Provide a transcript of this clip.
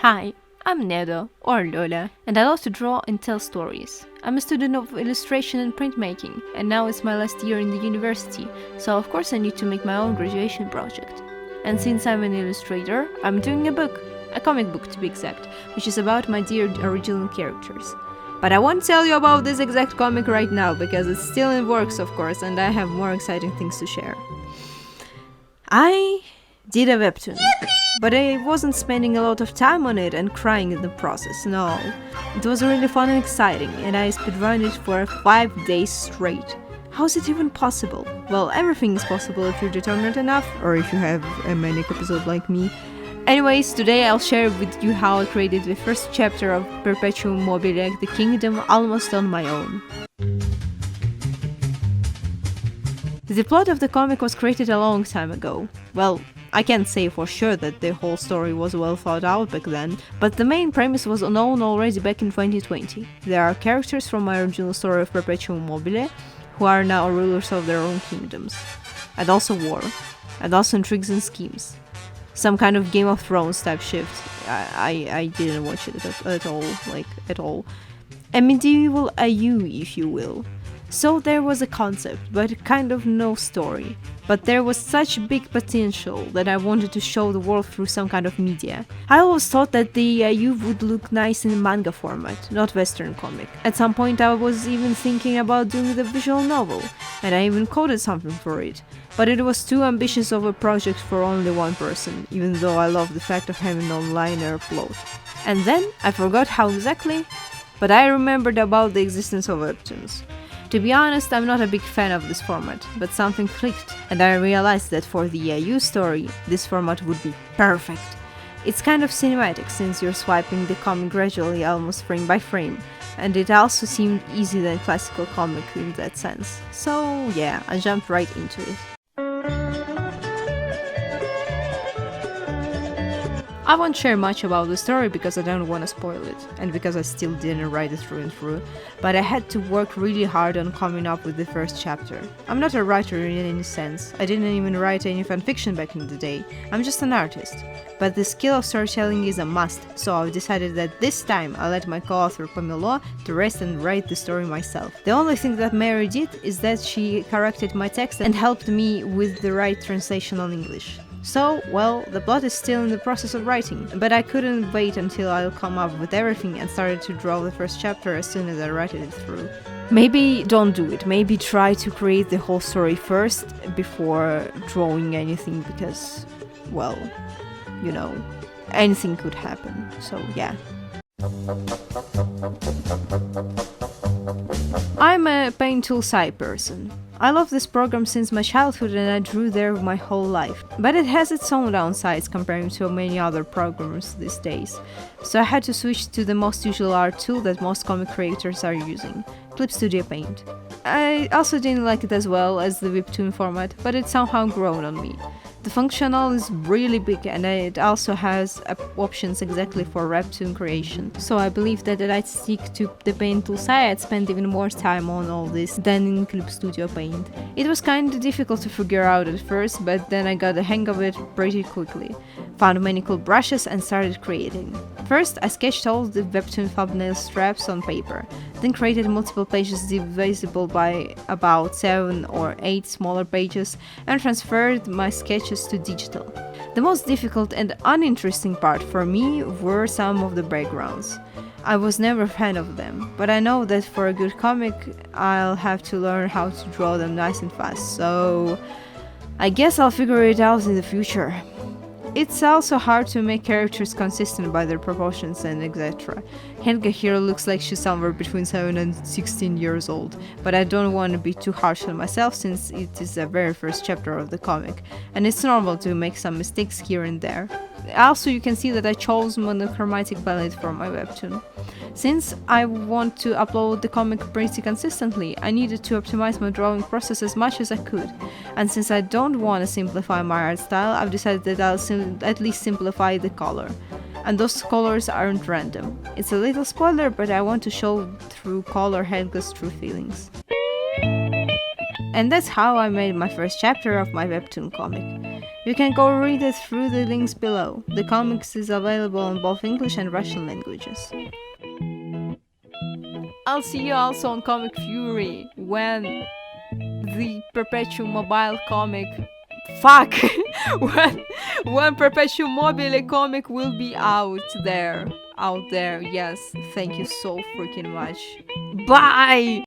Hi, I'm Nedo, or Lola, and I love to draw and tell stories. I'm a student of illustration and printmaking, and now it's my last year in the university, so of course I need to make my own graduation project. And since I'm an illustrator, I'm doing a book, a comic book to be exact, which is about my dear original characters. But I won't tell you about this exact comic right now, because it's still in works of course, and I have more exciting things to share. I did a webtoon, but I wasn't spending a lot of time on it and crying in the process, no. It was really fun and exciting, and I speedrun it for 5 days straight. How is it even possible? Well, everything is possible if you're determined enough, or if you have a manic episode like me. Anyways, today I'll share with you how I created the first chapter of Perpetuum mobile, the kingdom, almost on my own. The plot of the comic was created a long time ago. Well, I can't say for sure that the whole story was well thought out back then, but the main premise was known already back in 2020. There are characters from my original story of Perpetuum mobile, who are now rulers of their own kingdoms. And also war. And also intrigues and schemes. Some kind of Game of Thrones type shift. I didn't watch it at all. A medieval AU, if you will. So there was a concept, but kind of no story. But there was such big potential that I wanted to show the world through some kind of media. I always thought that the AU would look nice in manga format, not Western comic. At some point I was even thinking about doing the visual novel, and I even coded something for it. But it was too ambitious of a project for only one person, even though I love the fact of having an online plot. And then, I forgot how exactly, but I remembered about the existence of webtoons. To be honest, I'm not a big fan of this format, but something clicked, and I realized that for the AU story, this format would be perfect. It's kind of cinematic since you're swiping the comic gradually, almost frame by frame, and it also seemed easier than classical comic in that sense. So yeah, I jumped right into it. I won't share much about the story because I don't want to spoil it, and because I still didn't write it through and through, but I had to work really hard on coming up with the first chapter. I'm not a writer in any sense, I didn't even write any fanfiction back in the day, I'm just an artist. But the skill of storytelling is a must, so I've decided that this time I'll let my co-author Pamela to rest and write the story myself. The only thing that Mary did is that she corrected my text and helped me with the right translation on English. So, well, the plot is still in the process of writing, but I couldn't wait until I'll come up with everything and started to draw the first chapter as soon as I wrote it through. Maybe don't do it, maybe try to create the whole story first before drawing anything because, well, you know, anything could happen, so yeah. I'm a Paint Tool Sci person. I love this program since my childhood and I drew there my whole life, but it has its own downsides comparing to many other programs these days, so I had to switch to the most usual art tool that most comic creators are using, Clip Studio Paint. I also didn't like it as well as the WEBTOON format, but it's somehow grown on me. The functional is really big and it also has options exactly for WEBTOON creation, so I believe that I'd stick to the Paint tool side. I'd spend even more time on all this than in Clip Studio Paint. It was kinda difficult to figure out at first, but then I got the hang of it pretty quickly. Found many cool brushes and started creating. First, I sketched all the WEBTOON thumbnail straps on paper, then created multiple pages divisible by about 7 or 8 smaller pages and transferred my sketches to digital. The most difficult and uninteresting part for me were some of the backgrounds. I was never a fan of them, but I know that for a good comic I'll have to learn how to draw them nice and fast, so I guess I'll figure it out in the future. It's also hard to make characters consistent by their proportions and etc. Helga here looks like she's somewhere between 7 and 16 years old, but I don't want to be too harsh on myself since it is the very first chapter of the comic, and it's normal to make some mistakes here and there. Also, you can see that I chose monochromatic palette for my webtoon. Since I want to upload the comic pretty consistently, I needed to optimize my drawing process as much as I could. And since I don't want to simplify my art style, I've decided that I'll at least simplify the color. And those colors aren't random. It's a little spoiler, but I want to show through color Helga's true feelings. And that's how I made my first chapter of my webtoon comic. You can go read it through the links below. The comics is available in both English and Russian languages. I'll see you also on Comic Fury when the Perpetuum Mobile comic. Fuck! when Perpetuum Mobile comic will be out there. Yes, thank you so freaking much. Bye!